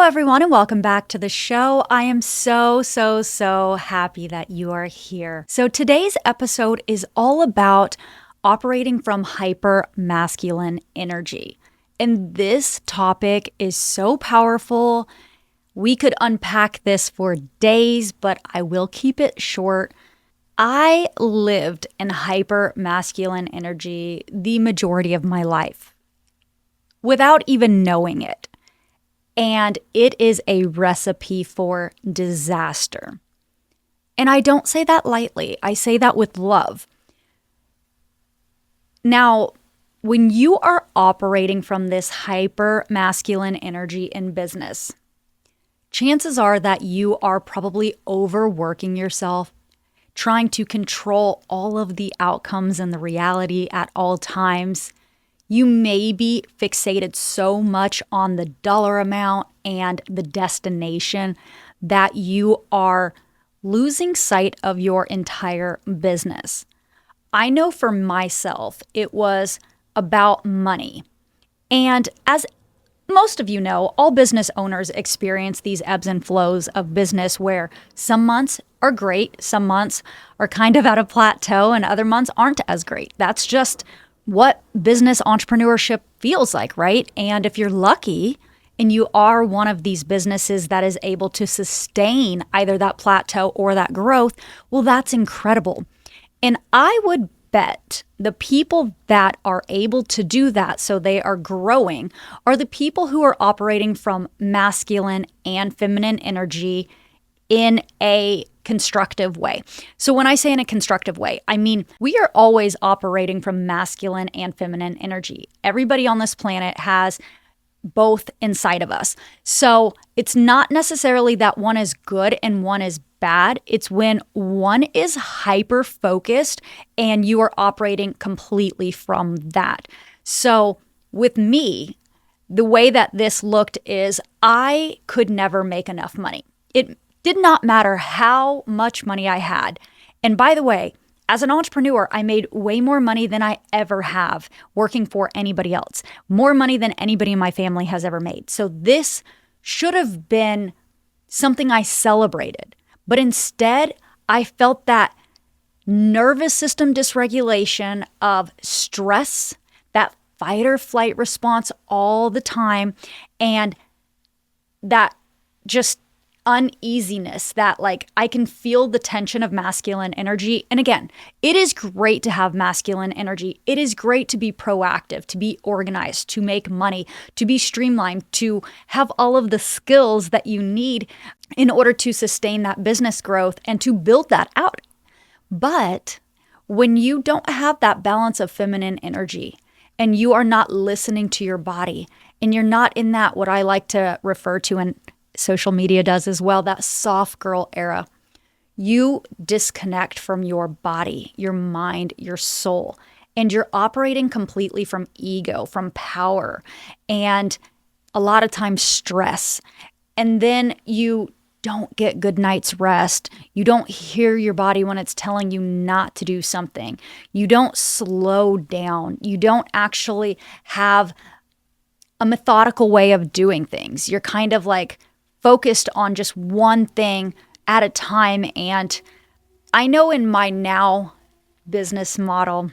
Hello, everyone, and welcome back to the show. I am so happy that you are here. So today's episode is all about operating from hyper masculine energy. And this topic is so powerful. We could unpack this for days, but I will keep it short. I lived in hyper masculine energy the majority of my life without even knowing it. And it is a recipe for disaster. And I don't say that lightly. I say that with love. Now, when you are operating from this hyper masculine energy in business, chances are that you are probably overworking yourself, trying to control all of the outcomes and the reality at all times. You may be fixated so much on the dollar amount and the destination that you are losing sight of your entire business. I know for myself, it was about money. And as most of you know, all business owners experience these ebbs and flows of business where some months are great, some months are kind of at a plateau, and other months aren't as great. That's just what business entrepreneurship feels like, right? And if you're lucky and you are one of these businesses that is able to sustain either that plateau or that growth, well, that's incredible. And I would bet the people that are able to do that, so they are growing, are the people who are operating from masculine and feminine energy in a constructive way. So when I say in a constructive way, I mean, we are always operating from masculine and feminine energy. Everybody on this planet has both inside of us. So it's not necessarily that one is good and one is bad. It's when one is hyper focused and you are operating completely from that. So with me, the way that this looked is I could never make enough money. It did not matter how much money I had. And by the way, as an entrepreneur, I made way more money than I ever have working for anybody else, more money than anybody in my family has ever made. So this should have been something I celebrated. But instead, I felt that nervous system dysregulation of stress, that fight or flight response all the time, and that just uneasiness that I can feel the tension of masculine energy. And again, it is great to have masculine energy. It is great to be proactive, to be organized, to make money, to be streamlined, to have all of the skills that you need in order to sustain that business growth and to build that out. But when you don't have that balance of feminine energy and you are not listening to your body and you're not in that, what I like to refer to, and social media does as well, that soft girl era, you disconnect from your body, your mind, your soul, and you're operating completely from ego, from power, and a lot of times stress. And then you don't get good night's rest. You don't hear your body when it's telling you not to do something. You don't slow down. You don't actually have a methodical way of doing things. You're kind of focused on just one thing at a time. And I know in my now business model,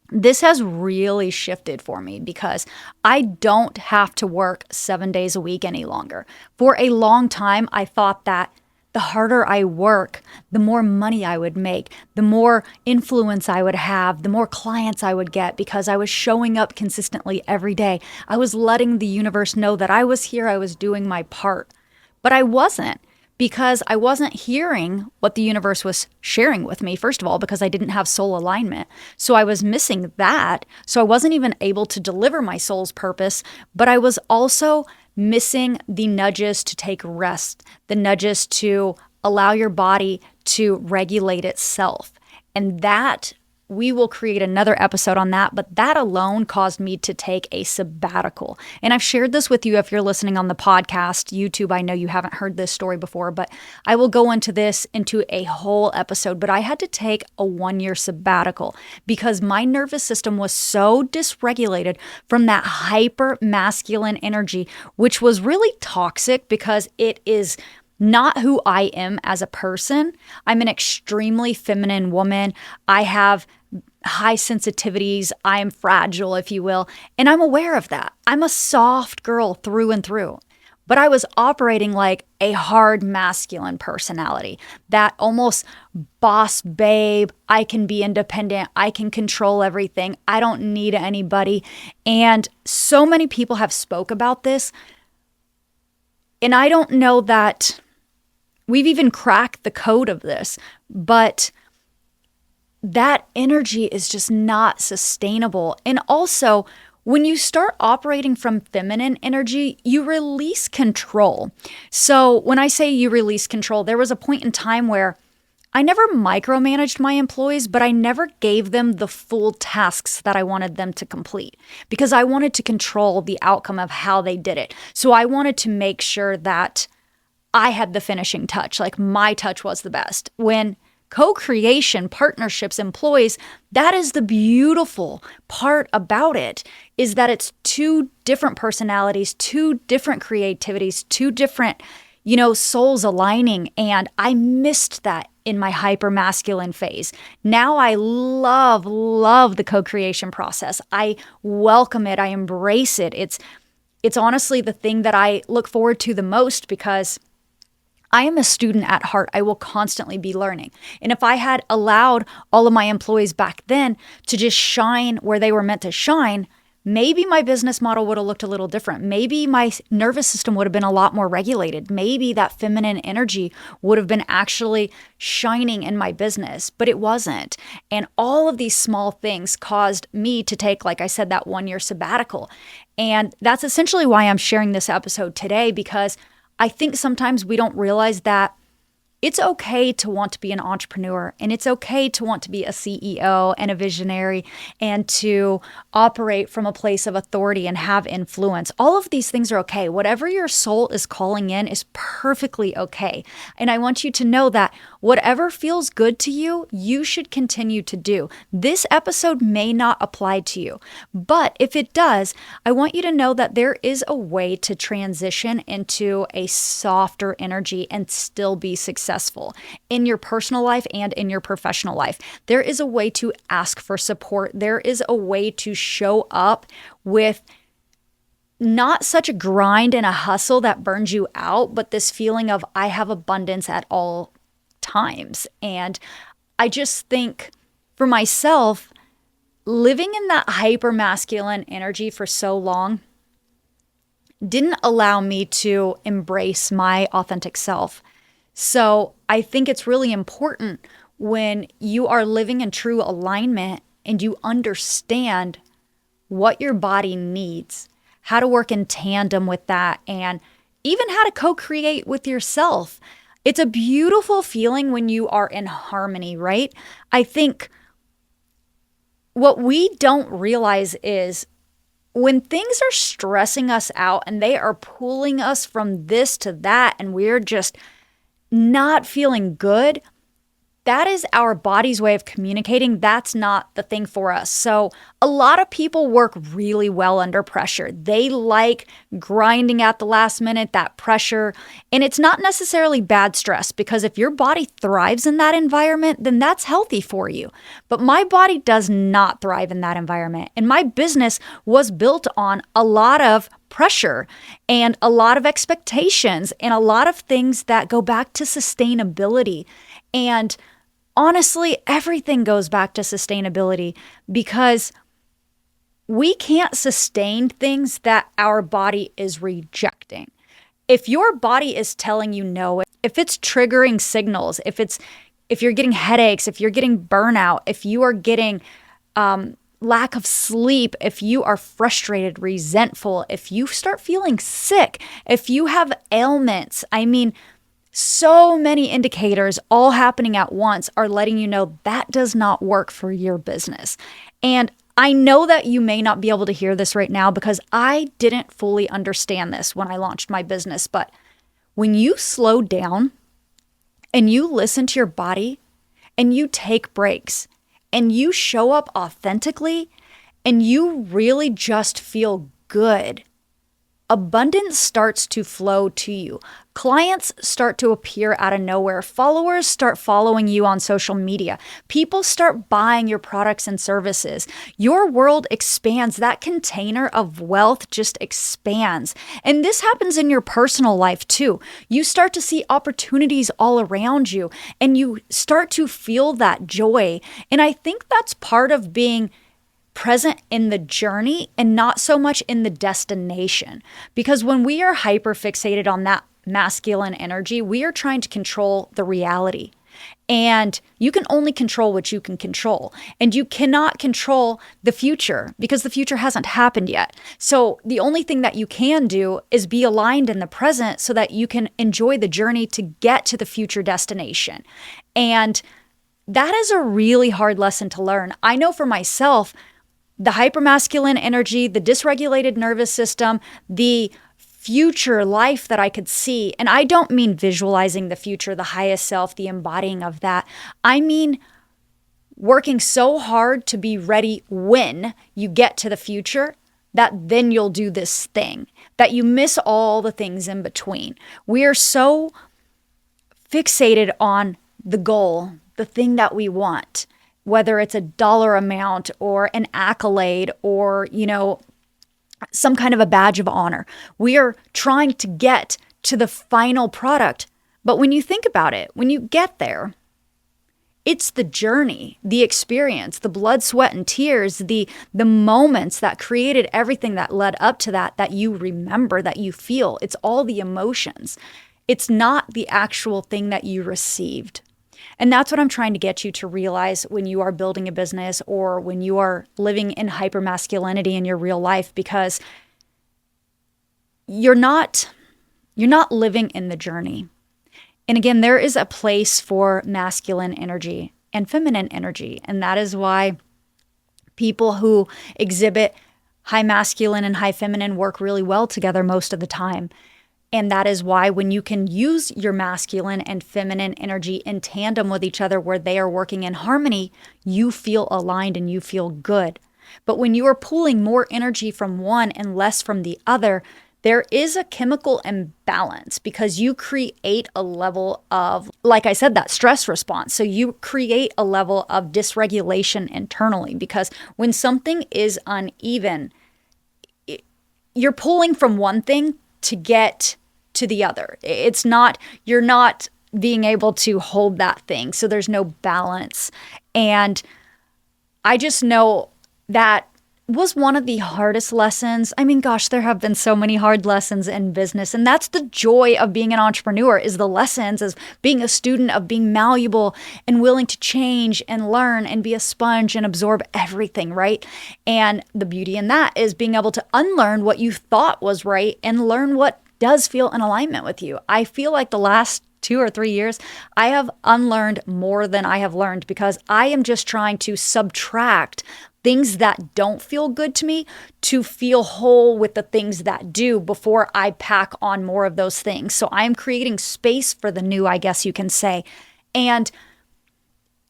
this has really shifted for me because I don't have to work 7 days a week any longer. For a long time, I thought that the harder I work, the more money I would make, the more influence I would have, the more clients I would get because I was showing up consistently every day. I was letting the universe know that I was here, I was doing my part. But I wasn't, because I wasn't hearing what the universe was sharing with me, first of all, because I didn't have soul alignment. So I was missing that. So I wasn't even able to deliver my soul's purpose, but I was also missing the nudges to take rest, the nudges to allow your body to regulate itself. And that we will create another episode on that, but that alone caused me to take a sabbatical. And I've shared this with you if you're listening on the podcast, YouTube. I know you haven't heard this story before, but I will go into this into a whole episode. But I had to take a 1-year sabbatical because my nervous system was so dysregulated from that hyper masculine energy, which was really toxic because it is not who I am as a person. I'm an extremely feminine woman. I have high sensitivities. I am fragile, if you will. And I'm aware of that. I'm a soft girl through and through. But I was operating like a hard masculine personality, that almost boss babe. I can be independent. I can control everything. I don't need anybody. And so many people have spoke about this. And I don't know that we've even cracked the code of this, but that energy is just not sustainable. And also, when you start operating from feminine energy, you release control. So when I say you release control, there was a point in time where I never micromanaged my employees, but I never gave them the full tasks that I wanted them to complete because I wanted to control the outcome of how they did it. So I wanted to make sure that I had the finishing touch, like my touch was the best. When co-creation, partnerships, employees, that is the beautiful part about it, is that it's two different personalities, two different creativities, two different, souls aligning. And I missed that in my hyper masculine phase. Now I love the co-creation process. I welcome it. I embrace it. It's honestly the thing that I look forward to the most because I am a student at heart. I will constantly be learning. And if I had allowed all of my employees back then to just shine where they were meant to shine, maybe my business model would have looked a little different. Maybe my nervous system would have been a lot more regulated. Maybe that feminine energy would have been actually shining in my business, but it wasn't. And all of these small things caused me to take, like I said, that 1-year sabbatical. And that's essentially why I'm sharing this episode today, because I think sometimes we don't realize that it's okay to want to be an entrepreneur, and it's okay to want to be a CEO and a visionary and to operate from a place of authority and have influence. All of these things are okay. Whatever your soul is calling in is perfectly okay. And I want you to know that whatever feels good to you, you should continue to do. This episode may not apply to you, but if it does, I want you to know that there is a way to transition into a softer energy and still be successful in your personal life and in your professional life. There is a way to ask for support. There is a way to show up with not such a grind and a hustle that burns you out, but this feeling of I have abundance at all times. And I just think for myself, living in that hyper masculine energy for so long didn't allow me to embrace my authentic self. So I think it's really important when you are living in true alignment and you understand what your body needs, how to work in tandem with that, and even how to co-create with yourself. It's a beautiful feeling when you are in harmony, right? I think what we don't realize is when things are stressing us out and they are pulling us from this to that and we're just not feeling good, that is our body's way of communicating that's not the thing for us. So a lot of people work really well under pressure. They like grinding at the last minute, that pressure. And it's not necessarily bad stress, because if your body thrives in that environment, then that's healthy for you. But my body does not thrive in that environment. And my business was built on a lot of pressure and a lot of expectations and a lot of things that go back to sustainability. And honestly, everything goes back to sustainability, because we can't sustain things that our body is rejecting. If your body is telling you no, if it's triggering signals, if you're getting headaches, if you're getting burnout, if you are getting lack of sleep, if you are frustrated, resentful, if you start feeling sick, if you have ailments, So many indicators all happening at once are letting you know that does not work for your business. And I know that you may not be able to hear this right now because I didn't fully understand this when I launched my business. But when you slow down and you listen to your body and you take breaks and you show up authentically and you really just feel good, abundance starts to flow to you. Clients start to appear out of nowhere. Followers start following you on social media. People start buying your products and services. Your world expands. That container of wealth just expands. And this happens in your personal life too. You start to see opportunities all around you and you start to feel that joy. And I think that's part of being present in the journey and not so much in the destination. Because when we are hyper fixated on that masculine energy, we are trying to control the reality. And you can only control what you can control. And you cannot control the future because the future hasn't happened yet. So the only thing that you can do is be aligned in the present so that you can enjoy the journey to get to the future destination. And that is a really hard lesson to learn. I know for myself, the hypermasculine energy, the dysregulated nervous system, the future life that I could see. And I don't mean visualizing the future, the highest self, the embodying of that. I mean working so hard to be ready when you get to the future that then you'll do this thing, that you miss all the things in between. We are so fixated on the goal, the thing that we want, whether it's a dollar amount or an accolade or, some kind of a badge of honor. We are trying to get to the final product. But when you think about it, when you get there, it's the journey, the experience, the blood, sweat, and tears, the moments that created everything that led up to that you remember, that you feel. It's all the emotions. It's not the actual thing that you received. And that's what I'm trying to get you to realize when you are building a business or when you are living in hypermasculinity in your real life, because you're not living in the journey. And again, there is a place for masculine energy and feminine energy. And that is why people who exhibit high masculine and high feminine work really well together most of the time. And that is why when you can use your masculine and feminine energy in tandem with each other where they are working in harmony, you feel aligned and you feel good. But when you are pulling more energy from one and less from the other, there is a chemical imbalance because you create a level of, like I said, that stress response. So you create a level of dysregulation internally because when something is uneven, you're pulling from one thing to get to the other. You're not being able to hold that thing. So there's no balance. And I just know that was one of the hardest lessons. I mean, gosh, there have been so many hard lessons in business. And that's the joy of being an entrepreneur, is the lessons, as being a student, of being malleable and willing to change and learn and be a sponge and absorb everything, right? And the beauty in that is being able to unlearn what you thought was right and learn what does feel in alignment with you. I feel like the last 2 or 3 years, I have unlearned more than I have learned because I am just trying to subtract things that don't feel good to me to feel whole with the things that do before I pack on more of those things. So I am creating space for the new, I guess you can say. And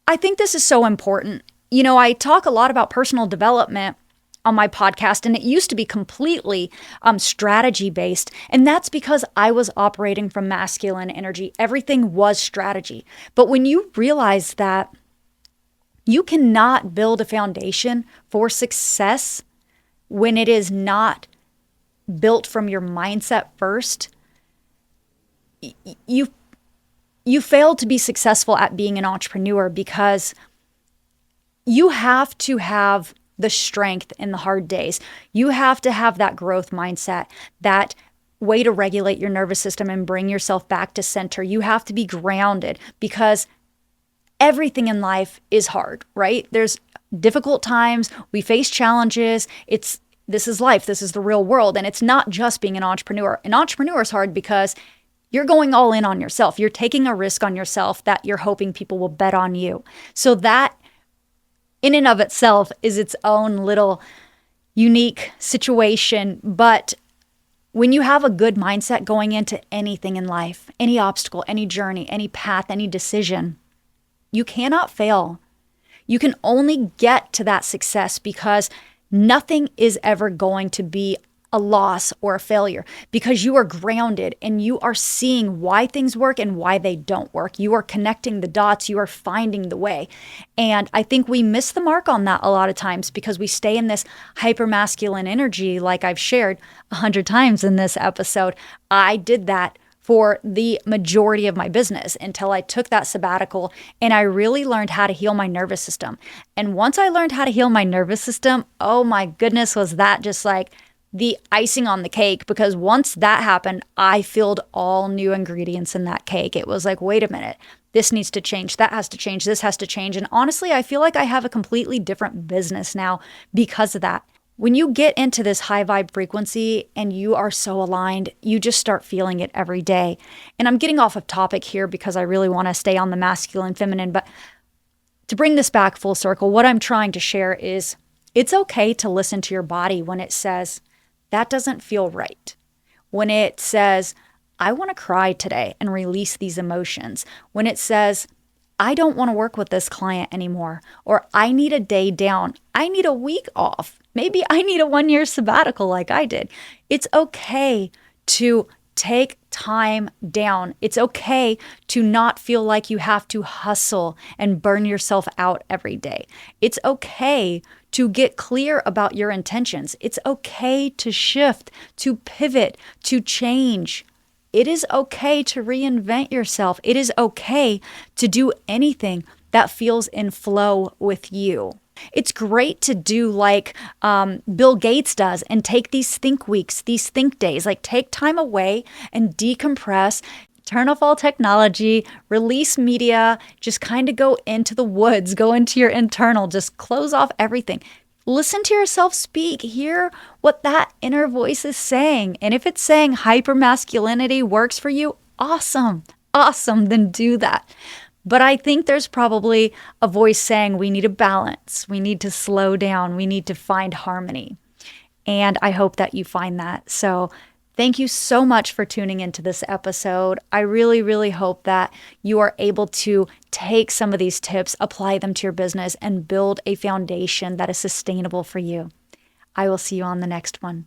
I think this is so important. I talk a lot about personal development on my podcast, and it used to be completely strategy based. And that's because I was operating from masculine energy. Everything was strategy. But when you realize that you cannot build a foundation for success when it is not built from your mindset first, you fail to be successful at being an entrepreneur because you have to have the strength in the hard days. You have to have that growth mindset, that way to regulate your nervous system and bring yourself back to center. You have to be grounded because everything in life is hard, right? There's difficult times. We face challenges. This is life. This is the real world. And it's not just being an entrepreneur. An entrepreneur is hard because You're going all in on yourself. You're taking a risk on yourself that you're hoping people will bet on you. So that in and of itself is its own little unique situation. But when you have a good mindset going into anything in life, any obstacle, any journey, any path, any decision, you cannot fail. You can only get to that success because nothing is ever going to be a loss or a failure because you are grounded and you are seeing why things work and why they don't work. You are connecting the dots. You are finding the way. And I think we miss the mark on that a lot of times because we stay in this hypermasculine energy, like I've shared 100 times in this episode. I did that for the majority of my business until I took that sabbatical and I really learned how to heal my nervous system. And once I learned how to heal my nervous system, oh my goodness, was that just like the icing on the cake, because once that happened, I filled all new ingredients in that cake. It was like, wait a minute, this needs to change, that has to change, this has to change. And honestly, I feel like I have a completely different business now because of that. When you get into this high vibe frequency and you are so aligned, you just start feeling it every day. And I'm getting off of topic here because I really want to stay on the masculine, feminine. But to bring this back full circle, what I'm trying to share is it's okay to listen to your body when it says, that doesn't feel right. When it says, I want to cry today and release these emotions. When it says, I don't want to work with this client anymore, or I need a day down. I need a week off. Maybe I need a 1-year sabbatical like I did. It's okay to take time down. It's okay to not feel like you have to hustle and burn yourself out every day. It's okay to get clear about your intentions. It's okay to shift, to pivot, to change. It is okay to reinvent yourself. It is okay to do anything that feels in flow with you. It's great to do like Bill Gates does and take these think weeks, these think days, like take time away and decompress, turn off all technology, release media, just kind of go into the woods, go into your internal, just close off everything. Listen to yourself speak, hear what that inner voice is saying. And if it's saying hypermasculinity works for you, awesome, then do that. But I think there's probably a voice saying we need a balance, we need to slow down, we need to find harmony. And I hope that you find that. So thank you so much for tuning into this episode. I really, really hope that you are able to take some of these tips, apply them to your business, and build a foundation that is sustainable for you. I will see you on the next one.